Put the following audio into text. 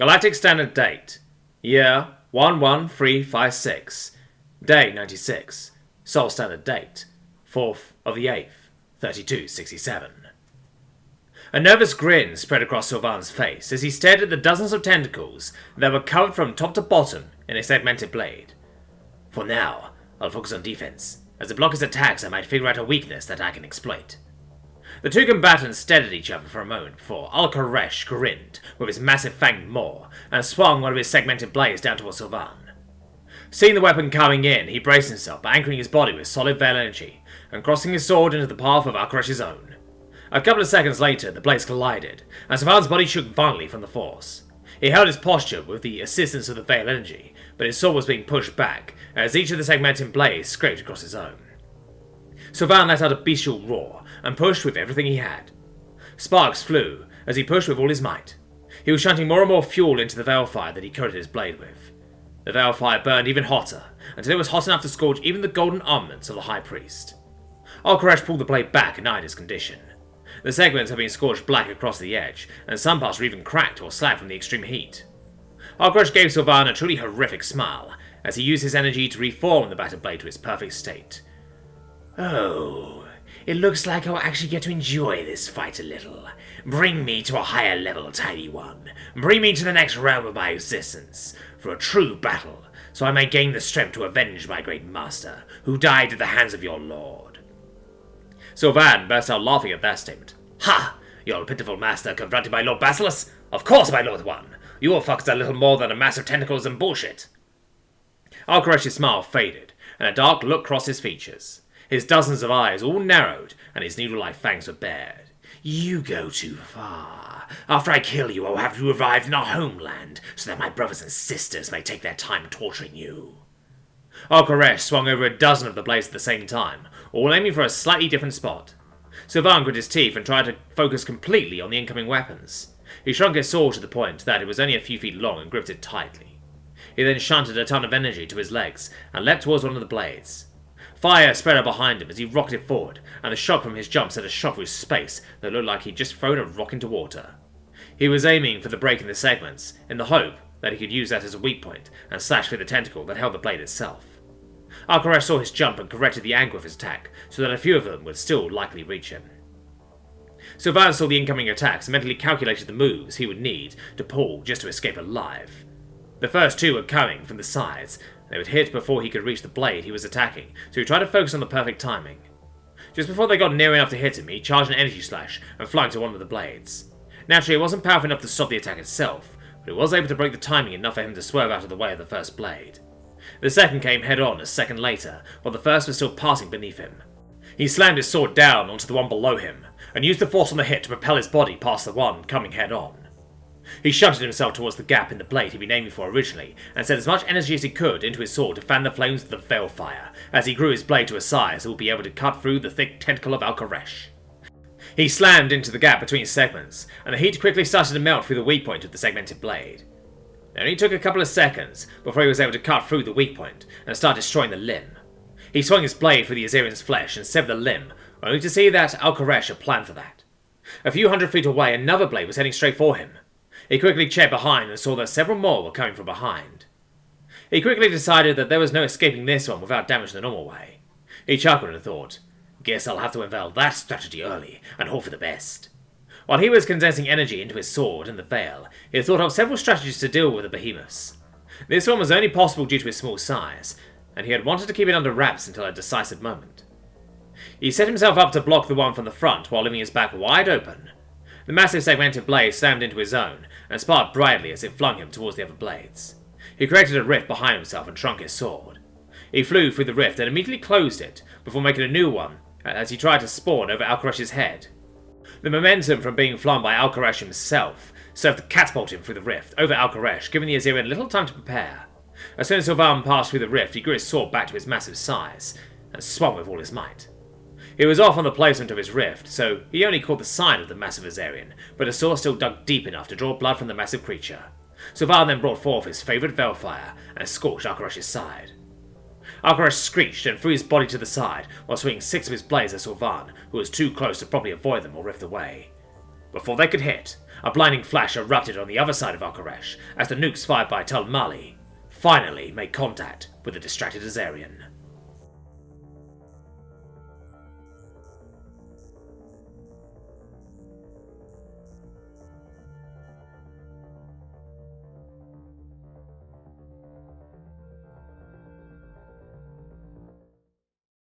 Galactic Standard Date. Year 11356. Day 96. Sol Standard Date. 4th of the 8th, 3267. A nervous grin spread across Sylvan's face as he stared at the dozens of tentacles that were covered from top to bottom in a segmented blade. For now, I'll focus on defense. As to block his attacks, I might figure out a weakness that I can exploit. The two combatants stared at each other for a moment before Al-Koresh grinned with his massive fanged maw and swung one of his segmented blades down towards Sylvan. Seeing the weapon coming in, he braced himself by anchoring his body with solid veil energy and crossing his sword into the path of Al-Koresh's own. A couple of seconds later, the blades collided, and Sylvan's body shook violently from the force. He held his posture with the assistance of the veil energy, but his sword was being pushed back as each of the segmented blades scraped across his own. Sylvan let out a bestial roar and pushed with everything he had. Sparks flew as he pushed with all his might. He was shunting more and more fuel into the veil fire that he coated his blade with. The veil fire burned even hotter, until it was hot enough to scorch even the golden armaments of the High Priest. Al-Koresh pulled the blade back and eyed his condition. The segments had been scorched black across the edge, and some parts were even cracked or slapped from the extreme heat. Al-Koresh gave Sylvan a truly horrific smile, as he used his energy to reform the battered blade to its perfect state. "Oh, it looks like I'll actually get to enjoy this fight a little. Bring me to a higher level, tiny one. Bring me to the next realm of my existence, for a true battle, so I may gain the strength to avenge my great master, who died at the hands of your lord." Sylvan burst out laughing at that statement. "Ha! Your pitiful master confronted by Lord Basilisk? Of course, my Lord One! Your fuck's a little more than a mass of tentacles and bullshit." Al-Koresh's smile faded, and a dark look crossed his features. His dozens of eyes all narrowed, and his needle-like fangs were bared. "You go too far. After I kill you, I'll have you revived in our homeland, so that my brothers and sisters may take their time torturing you." Al-Koresh swung over a dozen of the blades at the same time, all aiming for a slightly different spot. Sylvan grit his teeth and tried to focus completely on the incoming weapons. He shrunk his sword to the point that it was only a few feet long and gripped it tightly. He then shunted a ton of energy to his legs and leapt towards one of the blades. Fire spread out behind him as he rocketed forward, and the shock from his jump sent a shock through space that looked like he'd just thrown a rock into water. He was aiming for the break in the segments, in the hope that he could use that as a weak point and slash through the tentacle that held the blade itself. Al-Koresh saw his jump and corrected the angle of his attack, so that a few of them would still likely reach him. Sylvan saw the incoming attacks and mentally calculated the moves he would need to pull just to escape alive. The first two were coming from the sides. They would hit before he could reach the blade he was attacking, so he tried to focus on the perfect timing. Just before they got near enough to hit him, he charged an energy slash and flung to one of the blades. Naturally, it wasn't powerful enough to stop the attack itself, but it was able to break the timing enough for him to swerve out of the way of the first blade. The second came head-on a second later, while the first was still passing beneath him. He slammed his sword down onto the one below him, and used the force on the hit to propel his body past the one coming head-on. He shunted himself towards the gap in the blade he'd been aiming for originally, and set as much energy as he could into his sword to fan the flames of the veil fire, as he grew his blade to a size that would be able to cut through the thick tentacle of Al-Koresh. He slammed into the gap between segments, and the heat quickly started to melt through the weak point of the segmented blade. It only took a couple of seconds before he was able to cut through the weak point and start destroying the limb. He swung his blade through the Azerian's flesh and severed the limb, only to see that Al-Koresh had planned for that. A few hundred feet away, another blade was heading straight for him. He quickly checked behind and saw that several more were coming from behind. He quickly decided that there was no escaping this one without damage the normal way. He chuckled and thought, "Guess I'll have to unveil that strategy early and hope for the best." While he was condensing energy into his sword and the veil, he had thought of several strategies to deal with the behemoths. This one was only possible due to his small size, and he had wanted to keep it under wraps until a decisive moment. He set himself up to block the one from the front while leaving his back wide open. The massive segmented blade slammed into his own, and sparked brightly as it flung him towards the other blades. He created a rift behind himself and shrunk his sword. He flew through the rift and immediately closed it, before making a new one, as he tried to spawn over Al-Koresh's head. The momentum from being flung by Al-Koresh himself served to catapult him through the rift, over Al-Koresh, giving the Azerian little time to prepare. As soon as Sylvan passed through the rift, he grew his sword back to his massive size, and swung with all his might. He was off on the placement of his rift, so he only caught the side of the massive Azerian, but the sword still dug deep enough to draw blood from the massive creature. Sylvan then brought forth his favourite veilfire, and scorched Al-Koresh's side. Al-Koresh screeched and threw his body to the side, while swinging 6 of his blades at Sylvan, who was too close to properly avoid them or rift away. Before they could hit, A blinding flash erupted on the other side of Akaresh as the nukes fired by Tul Mali finally made contact with the distracted Azarian.